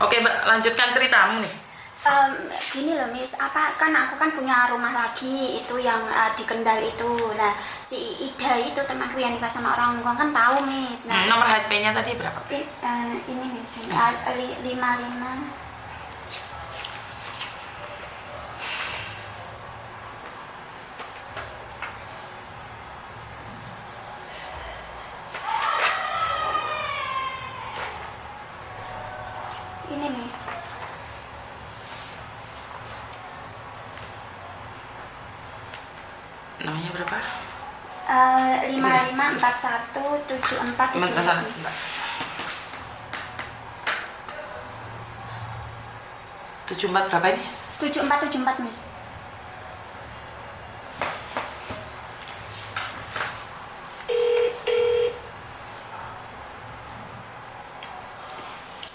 Oke Mbak, lanjutkan ceritamu nih. Gini loh Miss, apa kan aku kan punya rumah lagi itu yang di Kendal itu. Nah si Ida itu temanku yang nikah sama orang Hongkong kan tahu Miss. Nah Nomor HP-nya tadi berapa? ini Miss, 55. Ini Miss. Namanya berapa? 554174 Miss. 74 berapa ini? 7474 Miss.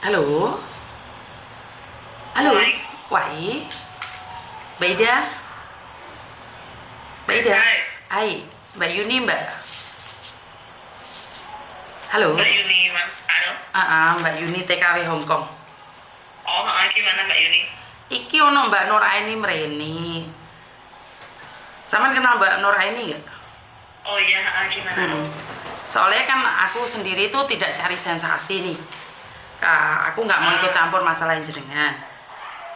Halo? Halo? Wai? Mbak Ida? Mbak Ida? Hai, Mbak Yuni Mbak? Halo? Mbak Yuni, halo? Mbak Yuni TKW Hongkong. Oh, gimana Mbak Yuni? Iki ono Mbak Nuraini mreni. Sampeyan kenal Mbak Nuraini nggak? Oh iya, gimana? Soalnya kan aku sendiri tuh tidak cari sensasi nih. Aku nggak mau ikut campur masalah yang jenengan.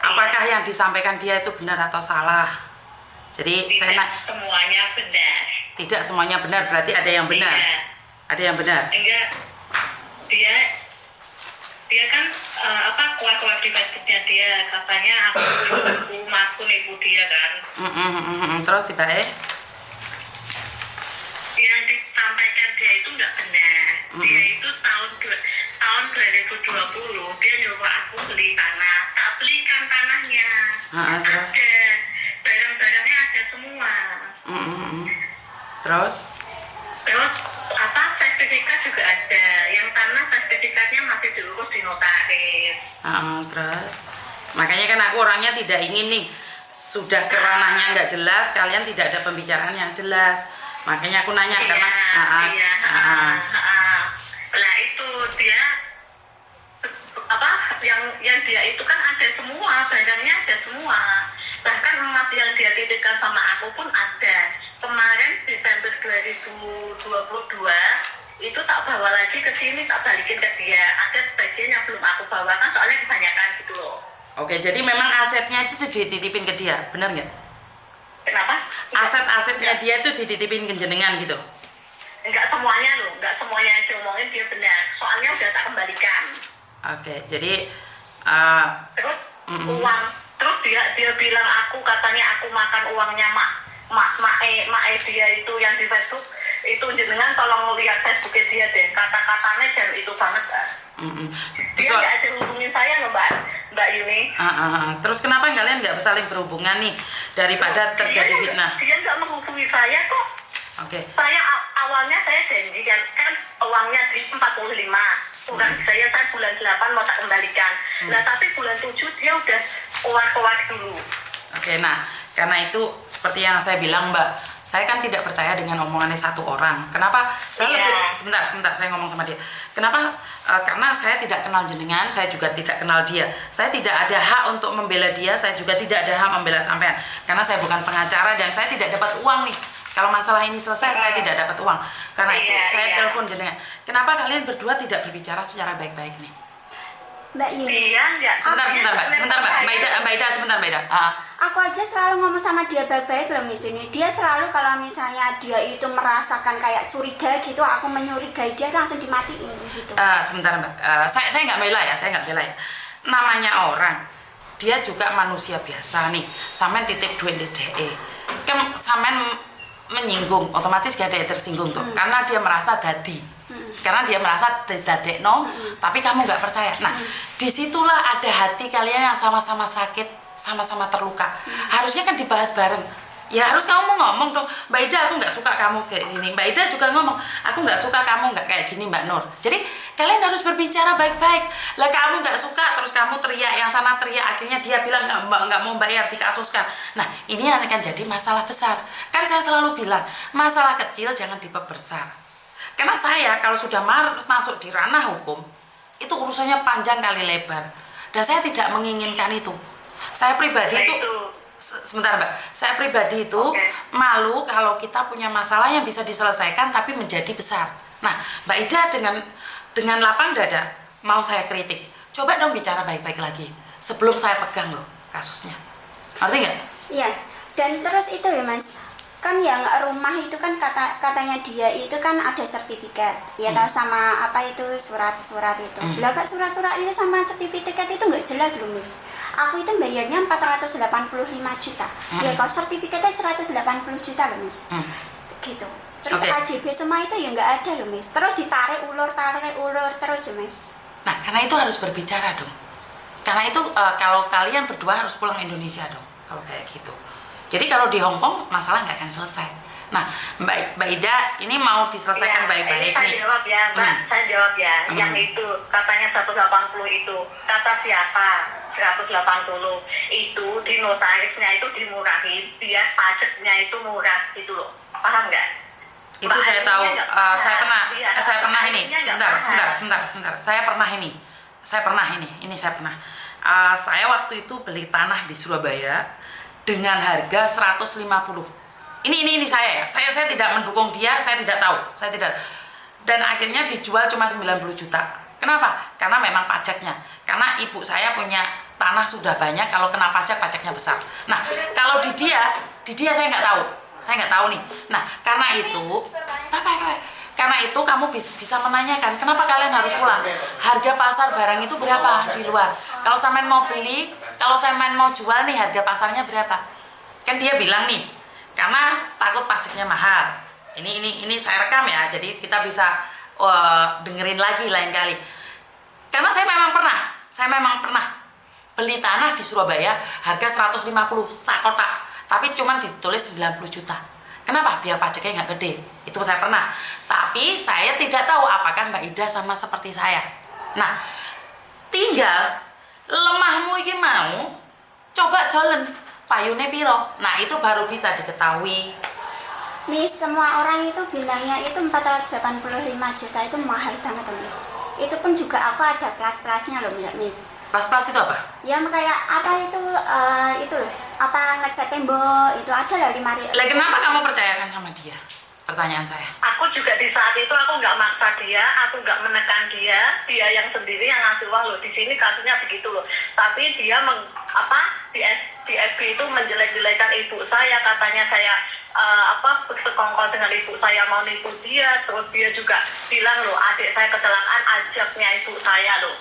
Apakah yang disampaikan dia itu benar atau salah? Jadi Tidak semuanya benar. Tidak semuanya benar, berarti ada yang benar. Iya. Ada yang benar. Enggak, dia kan kuat-kuat di Facebooknya dia katanya aku akun ibu dia kan. Terus tiba Yang disampaikan dia itu nggak benar. Dia itu tahun 2020 dia nyuruh aku beli tanah, tak belikan tanahnya. Terus? Ada barang-barangnya ada semua. Terus Sertifikat juga ada. Yang tanah sertifikatnya masih diurus di notaris. Terus makanya kan aku orangnya tidak ingin nih, sudah ke ranahnya nggak jelas, kalian tidak ada pembicaraan yang jelas. Makanya aku nanya karena Lah itu dia yang dia itu kan ada semua, barangnya ada semua. Bahkan emas yang dia titipkan sama aku pun ada. Kemarin Desember 2022 itu tak bawa lagi ke sini, tak balikin ke dia. Ada sebagian yang belum aku bawakan soalnya kebanyakan gitu loh. Oke, jadi memang asetnya itu dititipin ke dia, benar nggak? Kenapa? Aset-asetnya dia itu dititipin ke jenengan gitu? Enggak semuanya loh, enggak semuanya yang diomongin dia benar. Soalnya udah tak kembalikan. Oke, jadi Terus uang, terus dia bilang katanya aku makan uangnya mak dia itu yang di Facebook itu, jenengan tolong lihat Facebooknya dia deh, kata-katanya jam itu banget kan. Dia nggak ada hubungin saya loh Mbak Yuni. Terus kenapa kalian nggak saling berhubungan nih daripada terjadi fitnah? Dia nggak menghubungi saya kok. Oke. Saya awalnya saya janji kan uangnya di 45. Udah saya bulan 8 mau tak kembalikan. Nah tapi bulan 7 dia udah keluar dulu. Oke, nah karena itu seperti yang saya bilang Mbak, saya kan tidak percaya dengan omongannya satu orang. Kenapa? Saya sebentar saya ngomong sama dia. Kenapa? Karena saya tidak kenal jenengan, saya juga tidak kenal dia. Saya tidak ada hak untuk membela dia, saya juga tidak ada hak membela sampean. Karena saya bukan pengacara dan saya tidak dapat uang nih. Kalau masalah ini selesai, saya tidak dapat uang. Karena itu saya telepon jenengan. Kenapa kalian berdua tidak berbicara secara baik-baik nih? Mbak Yuni. Sebentar Mbak. Mbak Ida. Aku aja selalu ngomong sama dia baik-baik loh Miss ini. Dia selalu kalau misalnya dia itu merasakan kayak curiga gitu, aku menyurigai dia langsung dimatiin gitu. Sebentar Mbak. Saya nggak bela ya. Namanya orang, dia juga manusia biasa nih. Sampean titip duit di DE. Kan sampean menyinggung, otomatis gak ada yang tersinggung tuh. Karena dia merasa dadi. Karena dia merasa dadekno, tapi kamu nggak percaya. Nah, disitulah ada hati kalian yang sama-sama sakit, sama-sama terluka. Harusnya kan dibahas bareng. Ya harus kamu ngomong dong, Mbak Ida aku nggak suka kamu kayak gini. Mbak Ida juga ngomong, aku nggak suka kamu nggak kayak gini Mbak Nur. Jadi kalian harus berbicara baik-baik. Lah kamu nggak suka, terus kamu teriak, yang sana teriak, akhirnya dia bilang nggak mau bayar, dikasuskan. Nah ini akan jadi masalah besar. Kan saya selalu bilang, masalah kecil jangan diperbesar. Karena saya kalau sudah masuk di ranah hukum, itu urusannya panjang kali lebar. dan saya tidak menginginkan itu. Saya pribadi Nah, itu sebentar Mbak, saya pribadi itu malu kalau kita punya masalah yang bisa diselesaikan tapi menjadi besar. Nah, Mbak Ida dengan lapang dada mau saya kritik, coba dong bicara baik-baik lagi sebelum saya pegang loh kasusnya. Ngerti nggak? Iya. Dan terus itu ya Mas, kan yang rumah itu kan katanya dia itu kan ada sertifikat ya tahu sama apa itu surat-surat itu. Lah kak surat-surat itu sama sertifikat itu nggak jelas loh Miss. Aku itu bayarnya 485 juta. Ya kalau sertifikatnya 180 juta loh Miss. Gitu. Terus KJB semua itu ya nggak ada loh Miss. Terus ditarik ulur terus ya Miss. Nah karena itu harus berbicara dong. Karena itu kalau kalian berdua harus pulang Indonesia dong kalau kayak gitu. Jadi kalau di Hong Kong masalah nggak akan selesai. Nah, Mbak Ida ini mau diselesaikan baik-baik nih. Saya jawab ya, Mbak. Saya jawab ya. Yang itu katanya 180 itu kata siapa? 180 itu di notarisnya itu dimurahin, dia pajaknya itu murah gitu loh. Paham nggak? Itu saya tahu. Saya pernah ini. Sebentar. Saya pernah ini. Saya waktu itu beli tanah di Surabaya dengan harga 150. Ini saya ya. Saya tidak mendukung dia, saya tidak tahu. Dan akhirnya dijual cuma 90 juta. Kenapa? Karena memang pajaknya. Karena ibu saya punya tanah sudah banyak, kalau kena pajaknya besar. Nah, kalau di dia saya nggak tahu. Saya nggak tahu nih. Nah, karena itu kamu bisa menanyakan kenapa kalian harus pulang. Harga pasar barang itu berapa di luar? Kalau sampean mau beli, kalau sampean mau jual nih harga pasarnya berapa? Kan dia bilang nih, karena takut pajaknya mahal. Ini saya rekam ya, jadi kita bisa dengerin lagi lain kali. Karena saya memang pernah beli tanah di Surabaya harga 150 sakotak, tapi cuma ditulis 90 juta. Kenapa? Biar pajaknya nggak gede. Itu saya pernah. Tapi saya tidak tahu apakah Mbak Ida sama seperti saya. Nah, tinggal lemahmu ini mau coba dolen payune piro. Nah, itu baru bisa diketahui. Miss, semua orang itu bilangnya itu 485 juta itu mahal banget Miss. Itu pun juga aku ada plus-plusnya loh Miss. Plus-plus itu apa? Ya kayak apa itu loh, apa ngecat tembok itu ada lah 5.000. Lah kenapa kamu percayakan sama dia? Pertanyaan saya. Aku juga di saat itu aku nggak maksa dia, aku nggak menekan dia yang sendiri yang ngasih uang loh. Di sini kasusnya begitu loh. Tapi dia di FB itu menjelek-jelekan ibu saya, katanya saya bersekongkol dengan ibu saya mau nipu dia, terus dia juga bilang loh adik saya kecelakaan ajaknya ibu saya loh.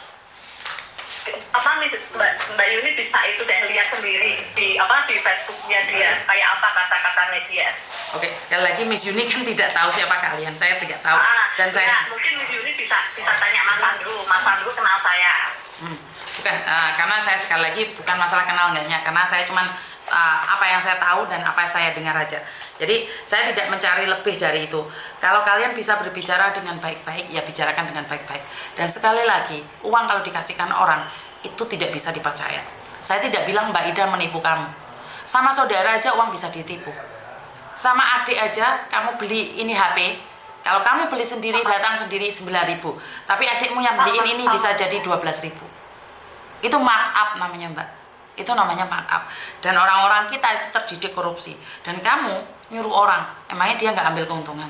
Mbak Yuni bisa itu deh lihat sendiri di Facebooknya dia kayak apa kata-katanya dia. Oke, sekali lagi Miss Yuni kan tidak tahu siapa kalian, saya tidak tahu. Dan saya mungkin Miss Yuni bisa tanya Mas Andrew kenal saya. Bukan, karena saya sekali lagi bukan masalah kenal enggaknya, karena saya cuman apa yang saya tahu dan apa yang saya dengar aja. Jadi saya tidak mencari lebih dari itu. Kalau kalian bisa berbicara dengan baik-baik, ya bicarakan dengan baik-baik. Dan sekali lagi, uang kalau dikasihkan orang itu tidak bisa dipercaya. Saya tidak bilang Mbak Ida menipu kamu. Sama saudara aja uang bisa ditipu. Sama adik aja kamu beli ini HP. Kalau kamu beli sendiri datang sendiri 9.000. Tapi adikmu yang beliin ini bisa jadi 12.000. Itu markup namanya Mbak. Itu namanya markup. Dan orang-orang kita itu terdidik korupsi. Dan kamu nyuruh orang, emangnya dia nggak ambil keuntungan?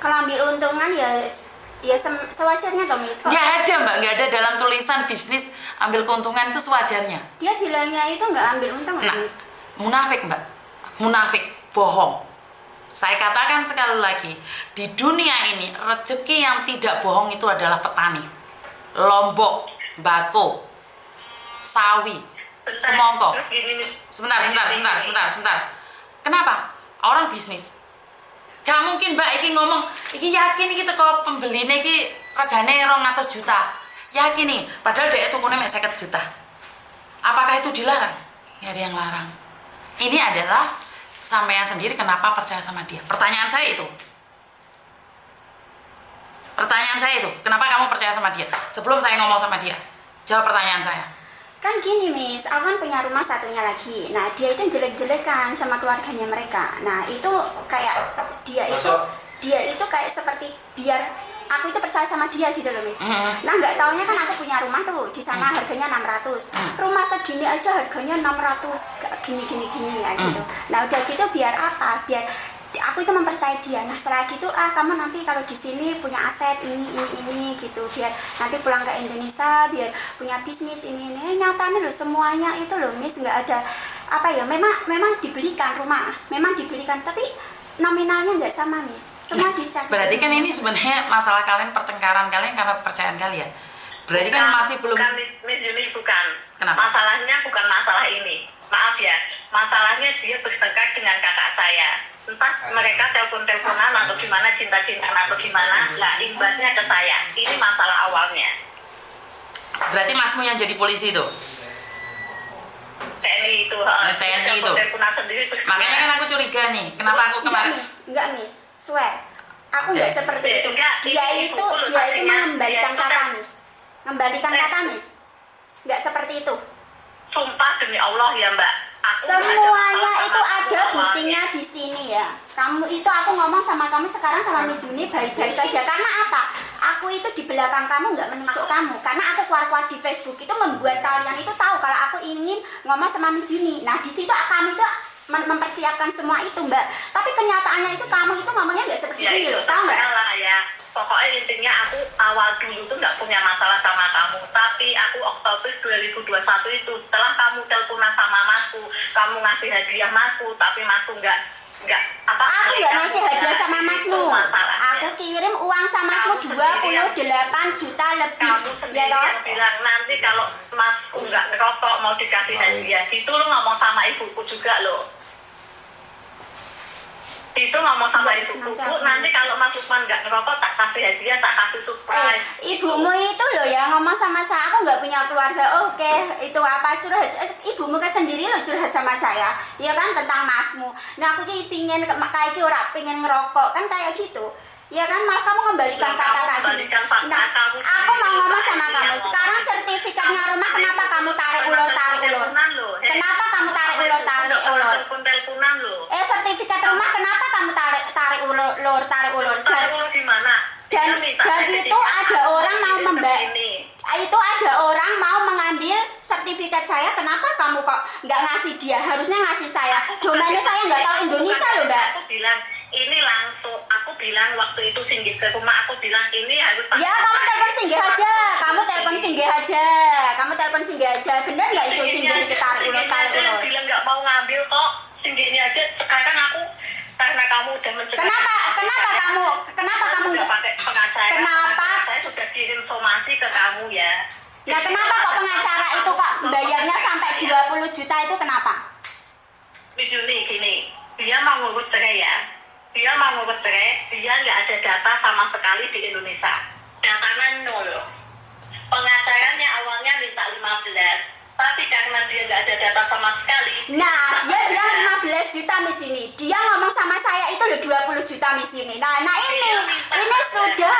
Kalau ambil untungan ya sewajarnya toh Miss. Nggak ada Mbak, nggak ada dalam tulisan bisnis ambil keuntungan itu sewajarnya. Dia bilangnya itu nggak ambil untung Miss. Munafik Mbak, munafik, bohong. Saya katakan sekali lagi, di dunia ini rezeki yang tidak bohong itu adalah petani. Lombok, Bako, sawi, semongko. Sebentar. Kenapa? Orang bisnis. Gak mungkin Mbak iki ngomong, iki yakin iki teko pembeline iki regane 200 juta. Yakin nih, padahal dia tungune mek 50 juta. Apakah itu dilarang? Nggak ada yang larang. Ini adalah sampean sendiri kenapa percaya sama dia. Pertanyaan saya itu, kenapa kamu percaya sama dia? Sebelum saya ngomong sama dia, jawab pertanyaan saya. Kan gini Miss, aku kan punya rumah satunya lagi. Nah dia itu jelek-jelekan sama keluarganya mereka. Nah itu kayak dia itu kayak seperti biar aku itu percaya sama dia gitu loh Miss. Nah nggak taunya kan aku punya rumah tuh di sana harganya 600, rumah segini aja harganya 600, gini ya gitu. Nah udah gitu biar apa, biar aku itu mempercayai dia. Nah setelah gitu kamu nanti kalau di sini punya aset ini gitu, biar nanti pulang ke Indonesia biar punya bisnis ini nyatanya loh semuanya itu loh Miss, nggak ada apa ya, memang dibelikan rumah, memang dibelikan, tapi nominalnya nggak sama Miss, semua dicek. Berarti kan ini sebenarnya masalah kalian, pertengkaran kalian karena kepercayaan kalian. Berarti kan masih belum. Bukan Miss Yuni, bukan. Kenapa? Masalahnya bukan masalah ini. Maaf ya, masalahnya dia bertengkar dengan kakak saya. Entah mereka telepon-teleponan atau gimana, cinta-cintaan atau gimana, lah imbasnya ke saya. Ini masalah awalnya. Berarti masmu yang jadi polisi itu? TNI itu. TNI itu. Telepon sendiri. Makanya kan aku curiga nih, kenapa aku kemarin? Enggak Miss, swear. Aku nggak seperti itu. Enggak, Dia itu mengembalikan dia kata Miss. Mengembalikan kata Miss. Nggak seperti itu. Sumpah demi Allah ya Mbak. Semuanya itu ada buktinya di sini ya. Kamu itu, aku ngomong sama kamu sekarang sama Miss Yuni baik-baik saja. Karena apa? Aku itu di belakang kamu nggak menusuk kamu. Karena aku keluar-keluar di Facebook itu membuat kalian itu tahu kalau aku ingin ngomong sama Miss Yuni. Nah di situ kamu itu mempersiapkan semua itu Mbak. Tapi kenyataannya itu kamu itu ngomongnya nggak seperti ini loh, tahu nggak? Ya. Pokoknya intinya aku awal dulu tuh nggak punya masalah sama kamu, tapi aku Oktober 2021 itu setelah kamu teleponan sama masku, kamu ngasih hadiah masku, tapi masku nggak apa? Aku nggak ngasih hadiah sama masmu. Aku kirim uang sama masmu 28 juta lebih. Kamu sendiri Ya toh? yang bilang nanti kalau masku nggak ngerokok mau dikasih hadiah, itu lo ngomong sama ibuku juga lo. Itu ngomong sama ibuku, nanti kalau Mas Lukman nggak ngerokok tak kasih hadiah, tak kasih surprise. Ibumu itu loh ya ngomong sama saya, aku nggak punya keluarga. Oke, itu apa curhat? Ibumu kan sendiri loh curhat sama saya, ya kan, tentang masmu. Nah aku pingin kayak ora pingin ngerokok kan kayak gitu. Ya kan, malah kamu ngembalikan kata kayak gini. Nah, aku mau ngomong sama kamu. Sekarang sertifikatnya rumah kenapa kamu tarik ulur? Kenapa kamu tarik ulur? Sertifikat rumah kenapa kamu tarik ulur? Dan itu ada orang mau mengambil sertifikat saya. Kenapa kamu kok nggak ngasih dia? Harusnya ngasih saya. Domainnya saya nggak tahu Indonesia loh Mbak. Aku bilang ini langsung, aku bilang waktu itu singgih ke rumah, aku bilang ini harus. Ya kamu telepon singgih aja. Bener nggak itu singgih ditarik ulur? Bilang nggak mau ngambil kok, singgihnya aja. Sekarang aku karena kamu udah mencegah. Kenapa kamu nggak pakai pengacara? Kenapa? Saya sudah kirim somasi ke kamu ya. Nah kenapa kok pengacara itu kok bayarnya sampai 20 juta itu kenapa? Miss Yuni gini, dia mau ngurus cerai ya. Dia nggak ada data sama sekali di Indonesia. Datanya nol. Pengacaranya awalnya minta 15. Tapi karena dia nggak ada data sama sekali. Nah, dia bilang 15 juta Miss ini. Dia ngomong sama saya itu loh 20 juta Miss ini. Nah ini sudah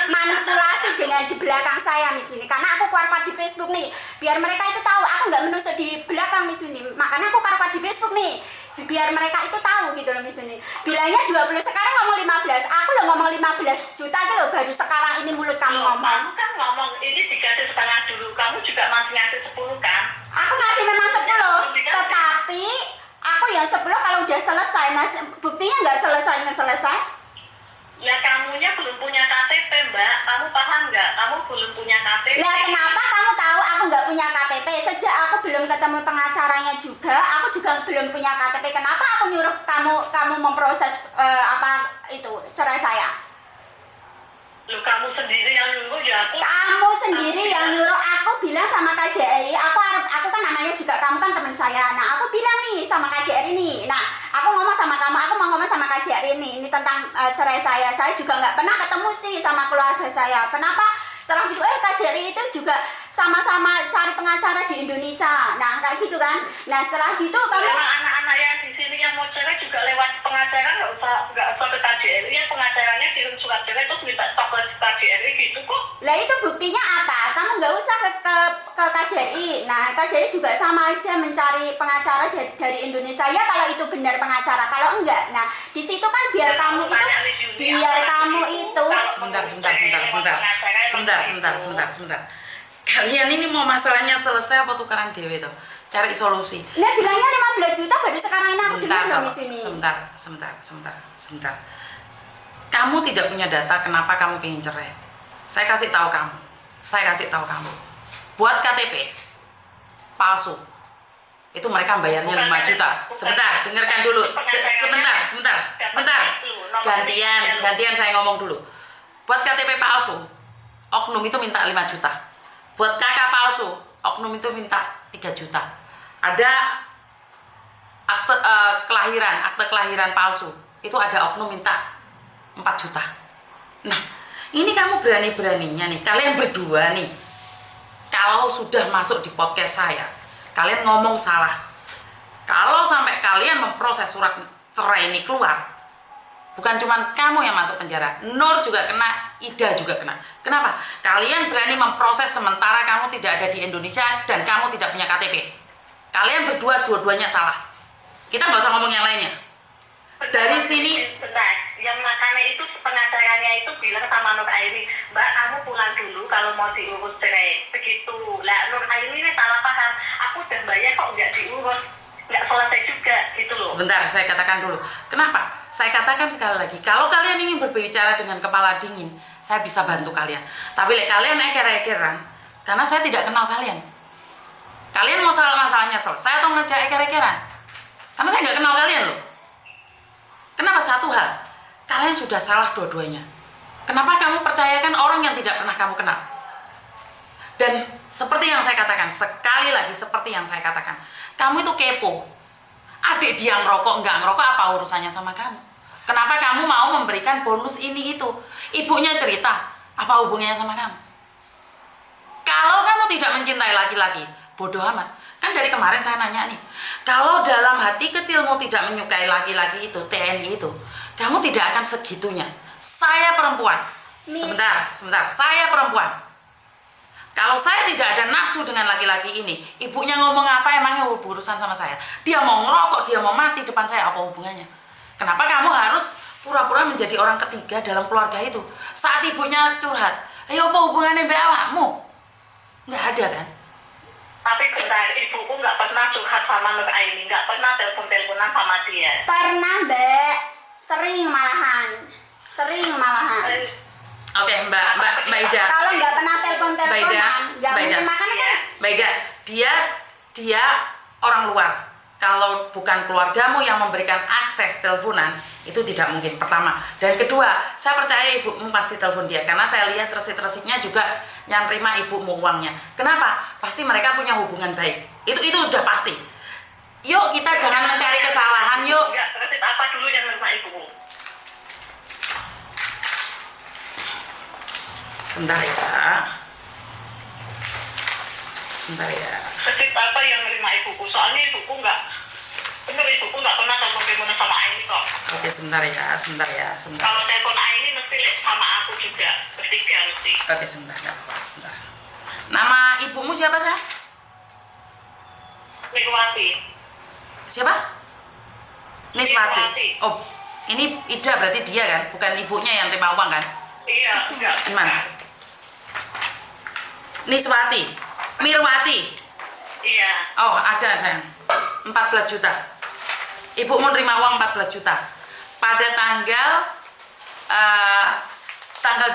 manipulasi dengan di belakang saya Miss ini. Karena aku keluar di Facebook nih, biar mereka itu tahu aku nggak menusuk di belakang Miss ini. Makanya aku keluar di Facebook nih, biar mereka itu tahu gitu loh Miss ini. Bilangnya 20, sekarang ngomong 15. Aku loh ngomong 15 juta gitu loh, baru sekarang ini mulut kamu ngomong. Kamu kan ngomong ini dikasih setengah dulu. Kamu juga masih ngasih 10 kan? Aku ngasih memang 10, tetapi aku yang 10 kalau udah selesai. Nah, buktinya nggak selesai. Ya kamunya belum punya KTP Mbak, kamu paham nggak? Kamu belum punya KTP. Lah kenapa kamu tahu aku nggak punya KTP? Sejak aku belum ketemu pengacaranya juga, aku juga belum punya KTP. Kenapa aku nyuruh kamu memproses cerai saya? Loh, kamu sendiri yang nyuruh ya aku. Kamu sendiri yang nyuruh. Aku bilang sama KJRI, aku kan namanya juga kamu kan teman saya. Nah aku bilang nih sama KJRI nih. Nah aku ngomong sama kamu, aku mau ngomong sama KJRI ini tentang cerai saya. Saya juga nggak pernah ketemu sih sama keluarga saya. Kenapa? Setelah gitu KJRI itu juga sama-sama cari pengacara di Indonesia. Nah kayak gitu kan. Nah setelah gitu kamu. Anak-anak yang di sini yang mau cerai juga lewat pengacara, nggak usah ke KJRI, ya pengacaranya kirim surat cerai terus minta stok ke KJRI gitu kok. Lah itu buktinya apa? Kamu nggak usah ke KJRI. Nah, KJRI juga sama aja mencari pengacara dari Indonesia ya kalau itu benar pengacara. Kalau enggak, nah di situ kan biar kamu itu sebentar. Kalian ini mau masalahnya selesai apa tukaran dewe tuh? Cari solusi. Nah, bilangnya 15 juta baru sekarang ini aku dengar loh di sini. Sebentar. Kamu tidak punya data kenapa kamu pengen cerai. Saya kasih tahu kamu. Buat KTP palsu. Itu mereka bayarnya 5 juta. Sebentar, dengarkan dulu. Sebentar. Gantian saya ngomong dulu. Buat KTP palsu, oknum itu minta 5 juta. Buat kakak palsu, oknum itu minta 3 juta. Ada akte kelahiran palsu, itu ada oknum minta 4 juta. Nah, ini kamu berani-beraninya nih, kalian berdua nih, kalau sudah masuk di podcast saya, kalian ngomong salah. Kalau sampai kalian memproses surat cerai ini keluar, bukan cuma kamu yang masuk penjara, Nur juga kena, Ida juga kena. Kenapa? Kalian berani memproses sementara kamu tidak ada di Indonesia dan kamu tidak punya KTP. Kalian berdua, dua-duanya salah. Kita nggak usah ngomong yang lainnya. Dari sini, yang makanya itu pengacaranya itu bilang sama Nur Aini, Mbak kamu pulang dulu kalau mau diurus cerai. Begitu. Lah Nur Aini ini salah paham. Aku udah bayar kok nggak diurus. Nggak selesai juga gitu loh. Sebentar, saya katakan dulu. Kenapa? Saya katakan sekali lagi, kalau kalian ingin berbicara dengan kepala dingin, saya bisa bantu kalian. Tapi kalian eker-ekeran, karena saya tidak kenal kalian. Kalian mau masalahnya selesai atau ngerjain eker-ekeran? Karena saya nggak kenal kalian loh. Kenapa? Satu hal, kalian sudah salah dua-duanya. Kenapa kamu percayakan orang yang tidak pernah kamu kenal? Dan seperti yang saya katakan, sekali lagi seperti yang saya katakan, kamu itu kepo. Adik dia ngerokok, nggak ngerokok, apa urusannya sama kamu? Kenapa kamu mau memberikan bonus ini itu? Ibunya cerita, apa hubungannya sama kamu? Kalau kamu tidak mencintai laki-laki, bodoh amat. Kan dari kemarin saya nanya nih, kalau dalam hati kecilmu tidak menyukai laki-laki itu, TNI itu, kamu tidak akan segitunya. Saya perempuan. Sebentar, saya perempuan. Kalau saya tidak ada nafsu dengan laki-laki ini, ibunya ngomong apa emangnya urusan sama saya? Dia mau ngerokok, dia mau mati depan saya, apa hubungannya? Kenapa kamu harus pura-pura menjadi orang ketiga dalam keluarga itu? Saat ibunya curhat, ayo apa hubungannya mbak awakmu? Nggak ada kan? Tapi bentar, ibuku nggak pernah curhat sama Nur Aini, nggak pernah telepon-teleponan sama dia. Pernah, Mbak. Sering malahan. Oke, Mbak Ida. Kalau nggak pernah telepon-teleponan, nggak mungkin. Makanya kan Mbak Ida, dia orang luar. Kalau bukan keluargamu yang memberikan akses teleponan, itu tidak mungkin. Pertama. Dan kedua, saya percaya ibumu pasti telepon dia. Karena saya lihat resit-resitnya juga yang terima ibumu uangnya. Kenapa? Pasti mereka punya hubungan baik. Itu udah pasti. Yuk kita jangan mencari kesalahan, yuk. Enggak, resit apa dulu yang nerima ibumu? Sebentar ya. Resit apa yang nerima ibuku? Soalnya ibuku nggak pernah telepon sama Aini kok. Oke, sebentar ya. Kalau telepon Aini mesti sama aku juga, bertiga mesti. Oke, sebentar. Nama ibumu siapa, Sa? Niswati. Siapa? Niswati. Oh, ini Ida berarti dia kan? Bukan ibunya yang terima uang kan? Iya, enggak. Gimana? Niswati, Mirwati. Iya. Oh, ada sayang. 14 juta. Ibumu nerima uang 14 juta. Pada tanggal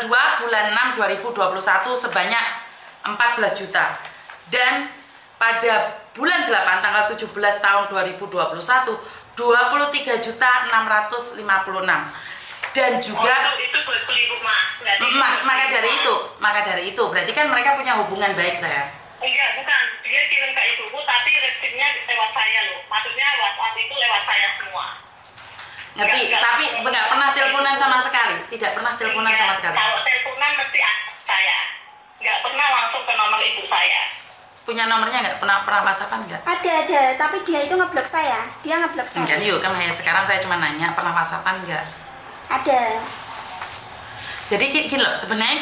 2 bulan 6 2021 sebanyak 14 juta. Dan pada bulan 8 tanggal 17 tahun 2021 23 juta 656. Dan juga itu buat beli rumah. Maka dari itu berarti kan mereka punya hubungan baik saya. Enggak, bukan. Dia kirim ke ibuku tapi resipnya lewat saya loh. Maksudnya WhatsApp itu lewat saya semua. Ngerti? Tapi nggak pernah teleponan sama sekali. Tidak pernah teleponan sama sekali. Kalau teleponan mesti saya. Nggak pernah langsung ke nomor ibu saya. punya nomornya nggak? Pernah WhatsAppan nggak? Ada, tapi dia itu ngeblok saya. Dia ngeblok saya. Enggak, yuk kan sekarang saya cuma nanya, pernah WhatsAppan nggak? Ada. Jadi gini loh, sebenarnya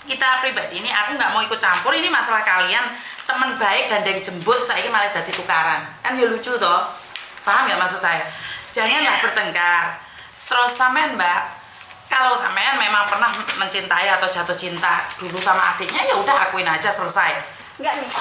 kita pribadi ini, aku nggak mau ikut campur, ini masalah kalian, teman baik gandeng jembut, saya ini malah jadi tukaran. Kan ya lucu toh, paham nggak maksud saya? Janganlah bertengkar. Terus sampean mbak, kalau sampean memang pernah mencintai atau jatuh cinta dulu sama adiknya, ya udah akuin aja, selesai. Enggak mis.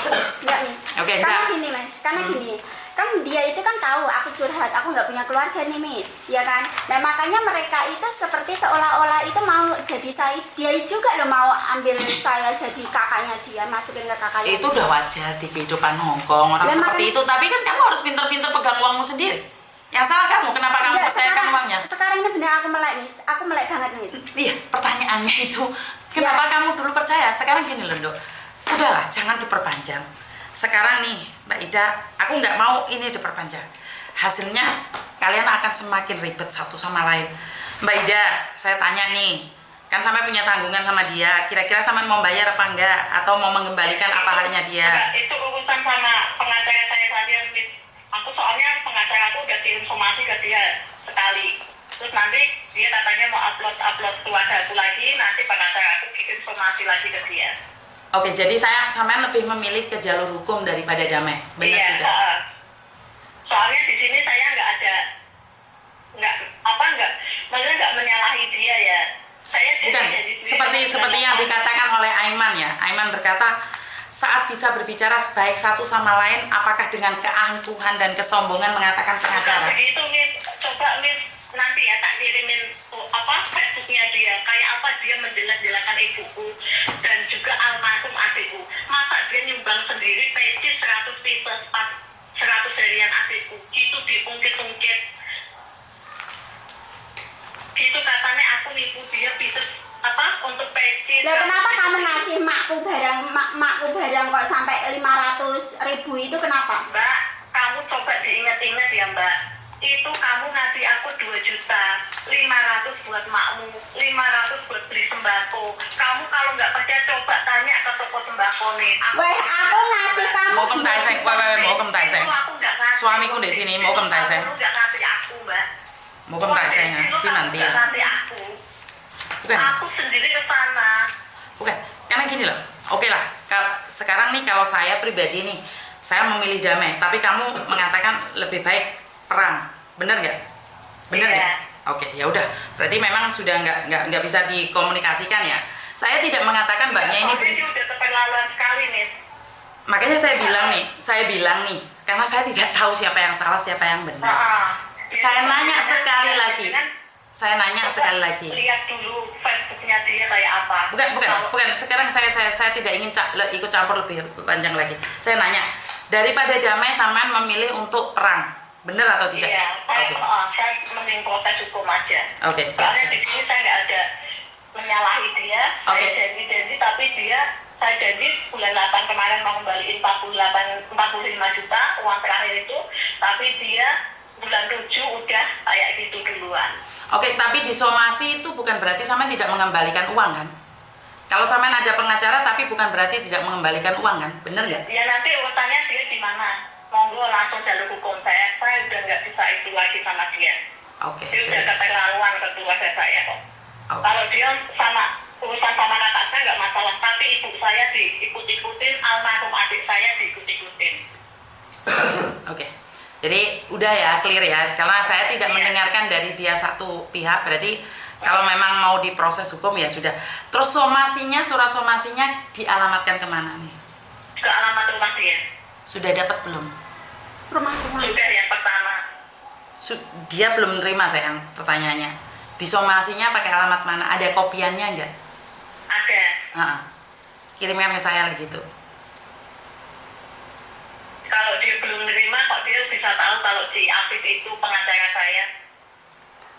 Oke, karena enggak. gini mas, gini, kan dia itu kan tahu aku curhat, aku nggak punya keluarga nih mis, ya kan? Nah makanya mereka itu seperti seolah-olah itu mau jadi saya, dia juga loh mau ambil saya jadi kakaknya dia, masukin ke kakaknya. Itu udah wajar di kehidupan Hongkong orang Lah, seperti itu, tapi kan kamu harus pinter-pinter pegang uangmu sendiri. Yang salah kamu, kenapa kamu Enggak, percayakan uangnya? sekarang ini benar aku melek mis, aku melek banget mis. Iya, pertanyaannya itu kenapa kamu dulu percaya? Sekarang gini loh, Dok. Udahlah, jangan diperpanjang. Sekarang nih, Mbak Ida, aku nggak mau ini diperpanjang. Hasilnya kalian akan semakin ribet satu sama lain. Mbak Ida, saya tanya nih, kan sampai punya tanggungan sama dia. Kira-kira sampai mau bayar apa enggak? Atau mau mengembalikan apa haknya dia? Itu urusan sama pengacara saya saja, Miss. Aku soalnya pengacara aku udah kirim somasi ke dia sekali. Terus nanti dia katanya mau upload keluarga aku lagi, nanti pengacara aku kirim somasi lagi ke dia. Oke, jadi saya sampean lebih memilih ke jalur hukum daripada damai, benar Iya, tidak? soalnya di sini saya maksudnya nggak menyalahi dia ya. Saya Bukan, seperti yang dikatakan oleh Aiman ya. Aiman berkata, saat bisa berbicara sebaik satu sama lain, apakah dengan keangkuhan dan kesombongan mengatakan pengacara? Begitu, Miss. Coba Miss nanti ya tak kirimin Facebooknya dia, kayak apa dia menjelaskan ibuku dan juga almarhum adikku. Masa dia nyumbang sendiri peci 100 pieces 100 harian adikku, itu diungkit-ungkit. Gitu katanya aku nipu dia pieces untuk peci. Lah kenapa kamu ngasih makku barang kok sampai 500.000 itu kenapa? Mbak, kamu coba diingat-ingat ya Mbak. Itu kamu ngasih aku 2 juta, 500 buat makmu, 500 buat beli sembako. Kamu kalau nggak percaya coba tanya ke toko sembako nih. Weh, aku ngasih kamu Mau kentai seng, mau kentai seng. Itu aku nggak ngasih. Suamiku di sini mau kentai seng. Kamu nggak ngasih aku Mbak. Mau kentai seng ya, si nanti ya. Nggak ngasih aku. Bukan. Aku sendiri ke sana. Bukan, karena gini loh. Oke lah, sekarang nih kalau saya pribadi nih, saya memilih damai, tapi kamu mengatakan lebih baik perang, bener nggak? Bener Iya. nggak? Oke, ya udah. Berarti memang sudah nggak bisa dikomunikasikan ya. Saya tidak mengatakan mbaknya ini. Soalnya dia udah keterlaluan sekali nih. Makanya saya bilang nih, karena saya tidak tahu siapa yang salah, siapa yang benar. Saya nanya sekali lagi. Saya nanya sekali lagi. Lihat dulu Facebooknya dia kayak apa. Bukan. Sekarang saya tidak ingin ikut campur lebih panjang lagi. Saya nanya, daripada damai sampean memilih untuk perang, benar atau tidak? Iya, saya mending protes hukum aja. Oke, siap. Soalnya di sini saya nggak ada menyalahi dia. Oke. Saya janji, tapi saya janji bulan 8 kemarin mau kembaliin 45 juta uang terakhir itu, tapi dia bulan 7 udah kayak gitu duluan. Oke, tapi disomasi itu bukan berarti sampean tidak mengembalikan uang kan? Kalau sampean ada pengacara tapi bukan berarti tidak mengembalikan uang kan? Bener nggak? Ya nanti urusannya dia di mana? Monggo langsung jalur hukum saya udah nggak bisa itu lagi sama dia. Oke. Dia udah keterlaluan ke keluarga saya kok. Oke. Kalau dia urusan sama kakak saya nggak masalah, tapi ibu saya diikut-ikutin, almarhum adik saya diikut-ikutin. Oke. Jadi udah ya, clear ya. Karena saya tidak mendengarkan dari dia satu pihak, berarti kalau memang mau diproses hukum ya sudah. Terus surat somasinya dialamatkan kemana nih? Ke alamat rumah dia. Sudah dapat belum? rumah. Sudah yang pertama. Dia belum menerima sayang pertanyaannya. Disomasinya pakai alamat mana? Ada kopiannya enggak? Ada. Kirimkan ke saya lagi tuh. Kalau dia belum menerima, kok dia bisa tahu kalau si Afif itu pengacara saya?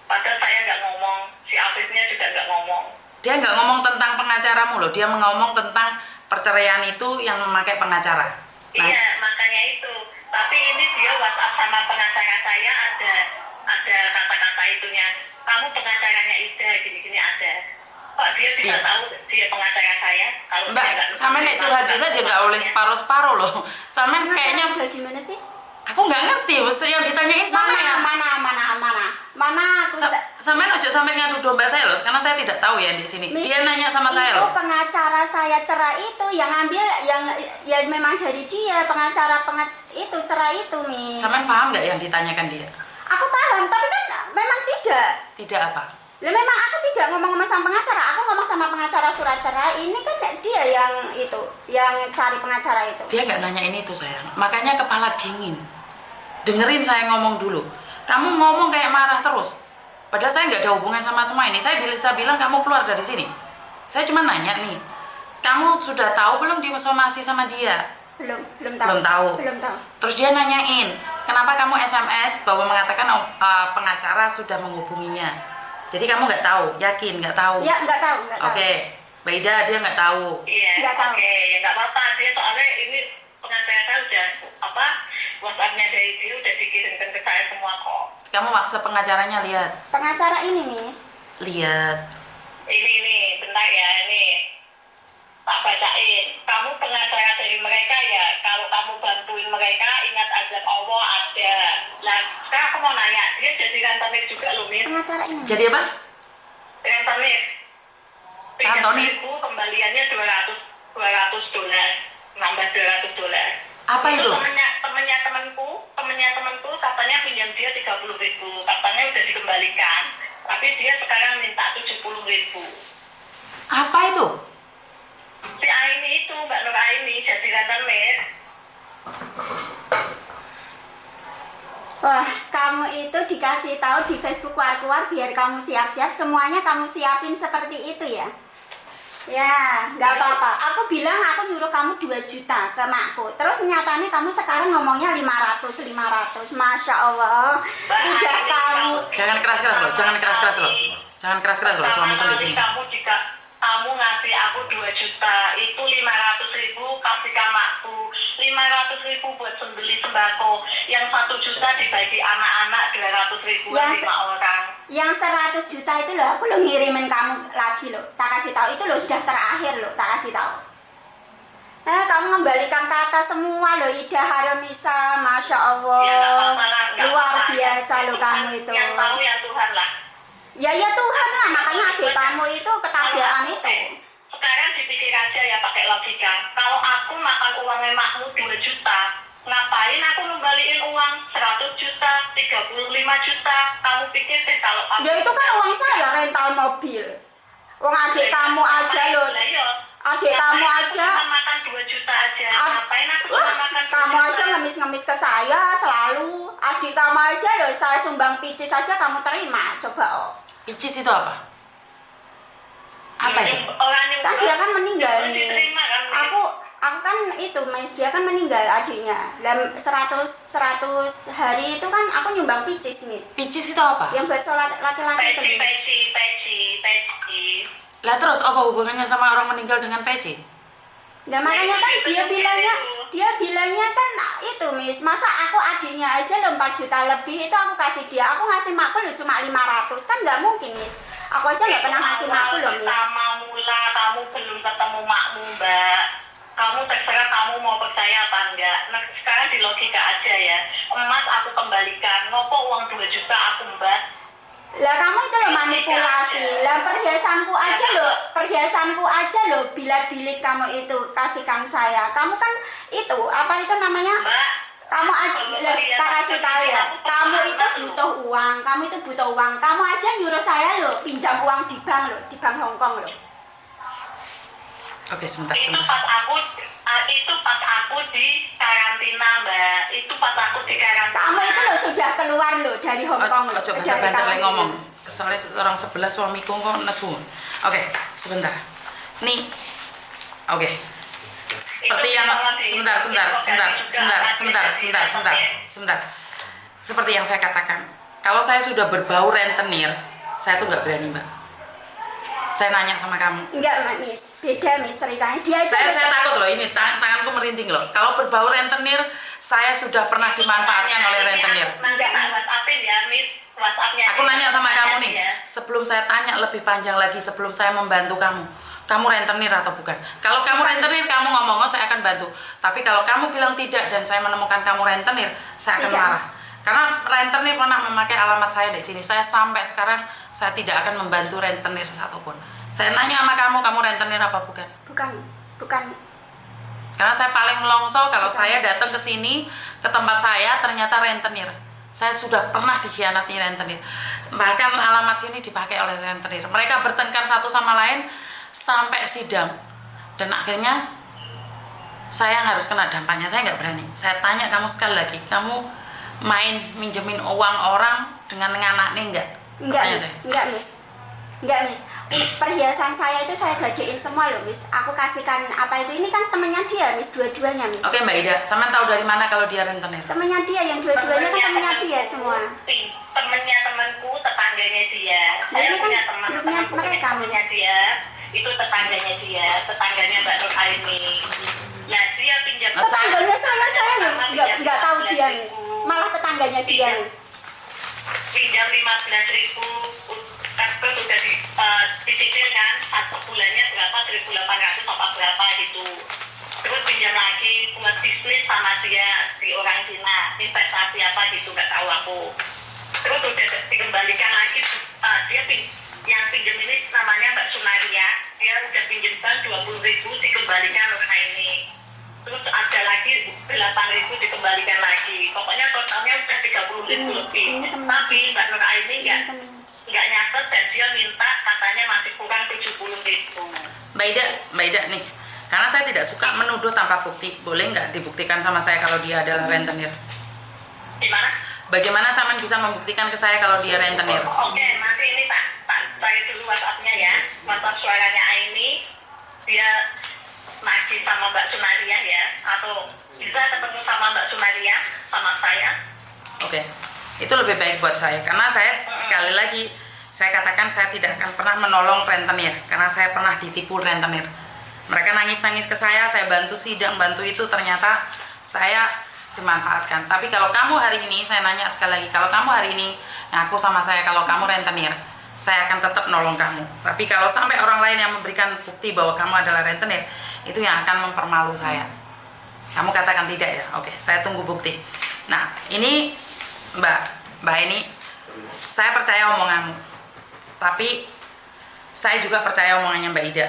Padahal saya nggak ngomong, si Afifnya juga nggak ngomong. Dia nggak ngomong tentang pengacaramu loh, dia ngomong tentang perceraian itu yang memakai pengacara. Iya, makanya itu. Tapi ini dia WhatsApp sama pengacara saya ada kata-kata itunya. Kamu pengacaranya Ida, gini-gini ada. Pak, dia tidak tahu dia pengacara saya. Kalau Mbak, sampean nek curhat juga nggak oleh separuh-separuh loh. Sampean kayaknya udah gimana sih? aku nggak ngerti, yang ditanyain sama ya. Mana aku Sampean ojo sampai ngadu domba saya loh, karena saya tidak tahu ya di sini. Miss, Dia nanya sama saya itu loh. pengacara saya cerai itu yang ambil yang memang dari dia pengacara itu cerai itu, Miss. Sampean paham nggak yang ditanyakan dia? Aku paham, tapi kan memang tidak. Tidak apa? Lah memang aku tidak ngomong sama pengacara, aku ngomong sama pengacara surat cerai. Ini kan dia yang itu, yang cari pengacara itu. Dia nggak nanya ini tuh sayang. Makanya kepala dingin. Dengerin saya ngomong dulu. Kamu ngomong kayak marah terus. Padahal saya nggak ada hubungan sama semua ini. Saya bilang kamu keluar dari sini. Saya cuma nanya nih. Kamu sudah tahu belum disomasi sama dia? Belum Belum tahu. Belum tahu. Terus dia nanyain, kenapa kamu SMS bahwa mengatakan pengacara sudah menghubunginya? Jadi kamu nggak tahu, yakin nggak tahu? Ya nggak tahu. Oke, Mbak Ida dia nggak tahu. Iya, Nggak tahu. Oke, ya nggak apa-apa. Dia soalnya ini pengacara saya udah WhatsApp-nya dari dia udah dikirimkan ke saya semua kok. Kamu maksa pengacaranya lihat. Pengacara ini, Miss. Lihat. Ini, bentar ya, ini. Tak bacain. Kamu pengacara dari mereka ya. Kalau kamu bantuin mereka, ingat azab Allah ada. Nah, sekarang aku mau nanya, dia jadi rentenir juga loh, Miss. Pengacara ini. Miss. Jadi apa? Rentenir. Kantonis. Kembaliannya $200. Nambah $200. Apa itu? Temennya temanku katanya pinjam dia 30.000, katanya udah dikembalikan, tapi dia sekarang minta 70.000. Apa itu? Si Aini itu, Mbak Nur Aini, jadi rentenir. Wah, kamu itu dikasih tahu di Facebook keluar-keluar biar kamu siap-siap, semuanya kamu siapin seperti itu ya. Ya, nggak apa-apa. Aku bilang aku nyuruh kamu 2 juta ke makku. Terus nyatanya kamu sekarang ngomongnya 500. Masya Allah. Tidak kamu. Jangan keras-keras loh, jangan keras-keras loh. Jangan keras-keras loh, suamiku di sini. Kamu ngasih aku 2 juta, itu 500.000 kasih ke makku. 500.000 buat beli sembako. Yang 1 juta dibagi anak-anak 200.000 Yang 5 orang. Yang 100 juta itu loh, aku lo ngirimin kamu lagi loh. Tak kasih tahu itu loh sudah terakhir loh, tak kasih tahu. Kamu mengembalikan kata semua loh, Ida Harunisa, Masya Allah. Ya, nggak apa-apa lah, nggak Luar apa-apa. biasa loh kamu itu. Yang tahu ya Tuhan lah. Ya Tuhan lah, makanya adik kamu itu ketabahan itu. Sekarang dipikir aja ya pakai logika. Kalau aku makan uangnya makmu 2 juta, ngapain aku ngembaliin uang 100 juta, 35 juta? Kamu pikir deh kalau aku... Ya itu kan uang saya rental mobil. Uang adik kamu aja loh. Adik kamu aja. Cuma makan 2 juta aja. Ngapain aku cuma makan 2 Kamu juta? aja ngemis-ngemis ke saya selalu. Adik kamu aja loh, saya sumbang picis aja kamu terima. Coba Icis itu apa? Apa itu? Kan dia kan meninggal nih. Diterima kan, Miss? Aku kan itu, Miss, dia kan meninggal adiknya. Dan 100 hari itu kan aku nyumbang picis, Miss. Picis itu apa? Yang buat sholat laki-laki itu, Miss. Peci. Lah terus apa hubungannya sama orang meninggal dengan peci? Nah makanya kan dia bilangnya kan itu, Miss, masa aku adiknya aja lo 4 juta lebih itu aku kasih dia, aku ngasih makku lo cuma 500, kan nggak mungkin, Miss. Aku aja nggak pernah ngasih makku lo, Miss. Pertama mula kamu belum ketemu makmu, Mbak. Kamu terserah kamu mau percaya apa enggak. Nah sekarang di logika aja ya, emas aku kembalikan, ngopo uang 2 juta aku, Mbak. Lah kamu itu lo manipulasi. Lah perhiasanku aja lo bilat-bilit kamu itu kasihkan saya. Kamu kan itu apa itu namanya? Mbak, Kamu aja tak kasih tahu ya. Kamu itu butuh uang. Kamu aja nyuruh saya lo pinjam uang di bank Hong Kong lo. Oke, sebentar. itu pas aku di karantina, Mbak. Itu pas aku di karantina. Kamu itu lo sudah keluar lo dari Hong Kong lo. Coba dari bantar kamu ngomong. itu. Soalnya orang sebelah suamiku kok nesu. Oke, sebentar. Nih. Oke. Seperti yang sebentar. Seperti yang saya katakan. Kalau saya sudah berbau rentenir, saya tuh nggak berani, Mbak. Saya nanya sama kamu. Enggak, Miss. Beda, Miss, ceritanya. Dia itu Saya takut loh, ini tanganku merinding loh. Kalau berbau rentenir, saya sudah pernah dimanfaatkan oleh rentenir. Nanti tak WhatsAppin ya, Miss. WhatsAppnya. Aku nanya sama kamu nih, sebelum saya tanya lebih panjang lagi, sebelum saya membantu kamu rentenir atau bukan? Kalau kamu rentenir, kamu ngomong, oh saya akan bantu. Tapi kalau kamu bilang tidak dan saya menemukan kamu rentenir, saya akan marah. Karena rentenir pernah memakai alamat saya di sini. Saya sampai sekarang saya tidak akan membantu rentenir satupun. Saya nanya sama kamu rentenir apa bukan? Bukan, Miss. Bukan, Miss. Karena saya paling melongso kalau saya datang ke sini, ke tempat saya ternyata rentenir. Saya sudah pernah dikhianati rentenir. Bahkan alamat sini dipakai oleh rentenir. Mereka bertengkar satu sama lain sampai sidang. Dan akhirnya saya yang harus kena dampaknya. Saya nggak berani. Saya tanya kamu sekali lagi, kamu main minjemin uang orang dengan nganaknya enggak? Enggak, Miss. Enggak, Miss. Enggak, Miss. Perhiasan saya itu saya gadein semua loh, Miss. Aku kasihkan apa itu, ini kan temennya dia, Miss, dua-duanya, Miss. Oke, Mbak Ida, sama tahu dari mana kalau dia rentenir? Temennya dia, yang dua-duanya kan temennya dia semua. Temennya temanku, tetangganya dia. Nah, ini kan punya teman, grupnya mereka, temannya Miss. dia, itu tetangganya dia, tetangganya Mbak Nur Aini. Nah, dia pinjam. Tetangganya saya loh, nggak tahu dia, Miss. Malah tetangganya dia, Miss. Pinjam 15.000, kan itu udah dicicil kan, satu bulannya berapa, 1.800 apa berapa gitu. Terus pinjam lagi buat bisnis sama dia di orang Cina, investasi apa gitu, nggak tahu aku. Terus udah dikembalikan lagi, yang pinjam ini namanya Mbak Sunaria, dia udah pinjamkan 20.000 dikembalikan oleh ini. Terus ada lagi 8.000 dikembalikan lagi. Pokoknya totalnya udah 30.000 lebih. Tapi Mbak Nur Aini nggak nyatet dan dia minta katanya masih kurang 70.000. Mbak Ida nih, karena saya tidak suka menuduh tanpa bukti. Boleh nggak dibuktikan sama saya kalau dia adalah rentenir? Gimana? Bagaimana Saman bisa membuktikan ke saya kalau dia rentenir? Oke, nanti ini tak saya dulu WhatsApp-nya ya. WhatsApp suaranya Aini, dia masih sama Mbak Sunaria ya, atau bisa ketemu sama Mbak Sunaria sama saya. Oke, itu lebih baik buat saya karena saya sekali lagi saya katakan saya tidak akan pernah menolong rentenir karena saya pernah ditipu rentenir. Mereka nangis-nangis ke saya bantu sidang, bantu itu, ternyata saya dimanfaatkan. Tapi kalau kamu hari ini, saya nanya sekali lagi, kalau kamu hari ini ngaku sama saya kalau kamu rentenir, saya akan tetap nolong kamu. Tapi kalau sampai orang lain yang memberikan bukti bahwa kamu adalah rentenir, itu yang akan mempermalu saya. Kamu katakan tidak ya? Oke, saya tunggu bukti. Nah, ini Mbak ini, saya percaya omonganmu. Tapi saya juga percaya omongannya Mbak Ida.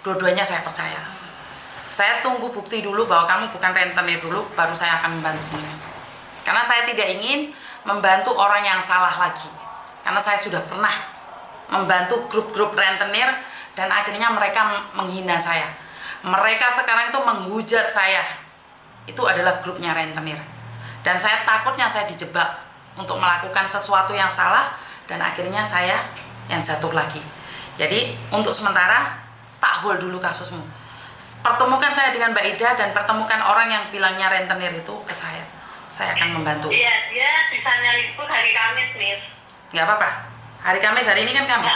Dua-duanya saya percaya. Saya tunggu bukti dulu bahwa kamu bukan rentenir dulu, baru saya akan membantu. Karena saya tidak ingin membantu orang yang salah lagi. Karena saya sudah pernah membantu grup-grup rentenir dan akhirnya mereka menghina saya. Mereka sekarang itu menghujat saya. Itu adalah grupnya rentenir. Dan saya takutnya saya dijebak untuk melakukan sesuatu yang salah dan akhirnya saya yang jatuh lagi. Jadi untuk sementara tak hold dulu kasusmu. Pertemukan saya dengan Mbak Ida dan pertemukan orang yang bilangnya rentenir itu ke saya. Saya akan membantu. Iya, dia bisanya libur hari Kamis, Miss. Nggak apa-apa. Hari Kamis, hari ini kan Kamis.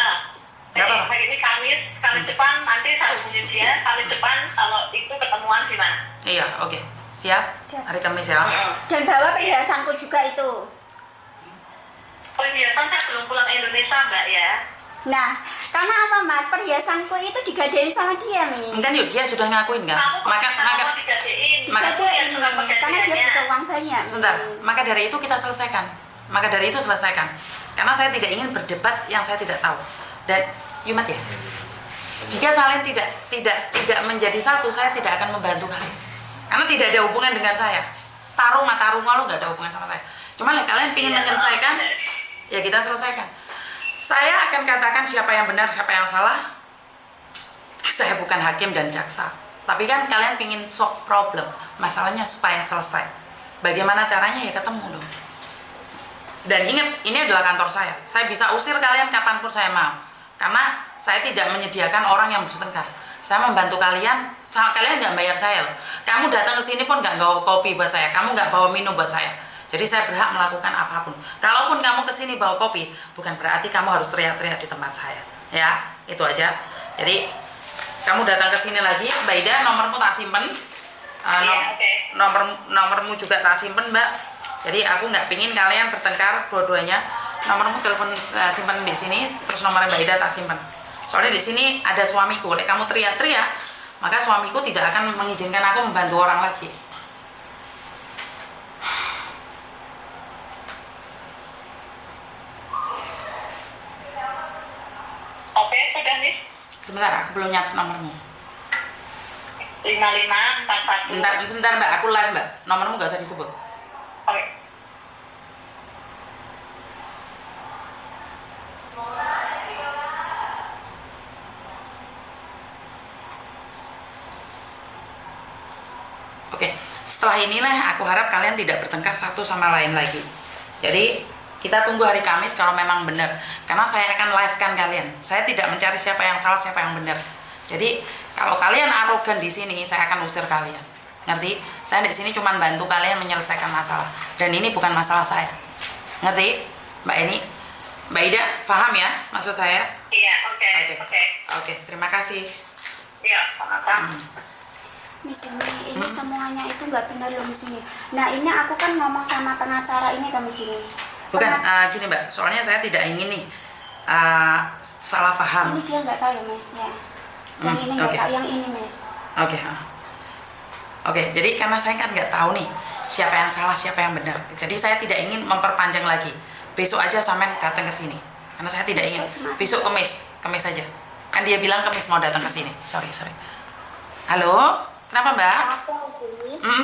Nggak apa-apa. Hari ini Kamis depan nanti saya hubungin dia. Kamis depan kalau itu ketemuan di mana? Iya, oke. Siap? Siap. Hari Kamis ya. Dan bawa perhiasanku juga itu. Perhiasan saya belum pulang Indonesia, Mbak ya. Nah, karena apa, Mas? Perhiasanku itu digadein sama dia, Miss. Enggak yuk, dia sudah ngakuin kan? Maka digadein. Digadein, Miss. Karena dia butuh uang banyak, Sebentar, Miss. maka dari itu kita selesaikan. Maka dari itu selesaikan. Karena saya tidak ingin berdebat yang saya tidak tahu. Dan Yumat ya, jika saling tidak menjadi satu, saya tidak akan membantu kalian. Karena tidak ada hubungan dengan saya. Tarung lo nggak ada hubungan sama saya. Cuma kalian ingin menyelesaikan, ya kita selesaikan. Saya akan katakan siapa yang benar, siapa yang salah. Saya bukan hakim dan jaksa. Tapi kan kalian pingin solve problem. Masalahnya supaya selesai. Bagaimana caranya ya ketemu dong. Dan ingat, ini adalah kantor saya. Saya bisa usir kalian kapanpun saya mau. Karena saya tidak menyediakan orang yang bertengkar. Saya membantu kalian, kalian nggak bayar saya loh. Kamu datang ke sini pun nggak bawa kopi buat saya. Kamu nggak bawa minum buat saya. Jadi saya berhak melakukan apapun. Kalaupun kamu kesini bawa kopi, bukan berarti kamu harus teriak-teriak di tempat saya. Ya, Itu aja. Jadi kamu datang ke sini lagi, Mbak Ida, nomormu tak simpen. Nomormu juga tak simpen, Mbak. Jadi aku nggak pingin kalian bertengkar dua-duanya. Nomormu telepon simpen di sini, terus nomornya Mbak Ida tak simpen. Soalnya di sini ada suamiku. Kalau kamu teriak-teriak, maka suamiku tidak akan mengizinkan aku membantu orang lagi. Oke, sudah nih. Sebentar, aku belum nyatet nomormu. 5541. Sebentar Mbak, aku live Mbak. Nomormu nggak usah disebut. Oke. Oke, setelah inilah aku harap kalian tidak bertengkar satu sama lain lagi. Jadi kita tunggu hari Kamis kalau memang benar. Karena saya akan live-kan kalian. Saya tidak mencari siapa yang salah, siapa yang benar. Jadi kalau kalian arogan di sini, saya akan usir kalian. Ngerti? Saya di sini cuma bantu kalian menyelesaikan masalah. Dan ini bukan masalah saya. Ngerti? Mbak Eni? Mbak Ida, paham ya maksud saya? Iya, oke. Oke, terima kasih. Iya, sama-sama. Miss ini semuanya itu nggak benar loh Miss ini. Nah ini aku kan ngomong sama pengacara ini kan Miss ini. Bukan, gini Mbak, soalnya saya tidak ingin nih salah paham. Ini dia nggak tahu loh Miss ya. Yang ini nggak tahu, yang ini Miss. Oke, jadi karena saya kan nggak tahu nih siapa yang salah, siapa yang benar. Jadi saya tidak ingin memperpanjang lagi. Besok aja sampean datang ke sini. Karena saya tidak ingin. Besok Kemis aja. Kan dia bilang Kemis mau datang ke sini. Sorry. Halo, kenapa Mbak? Aku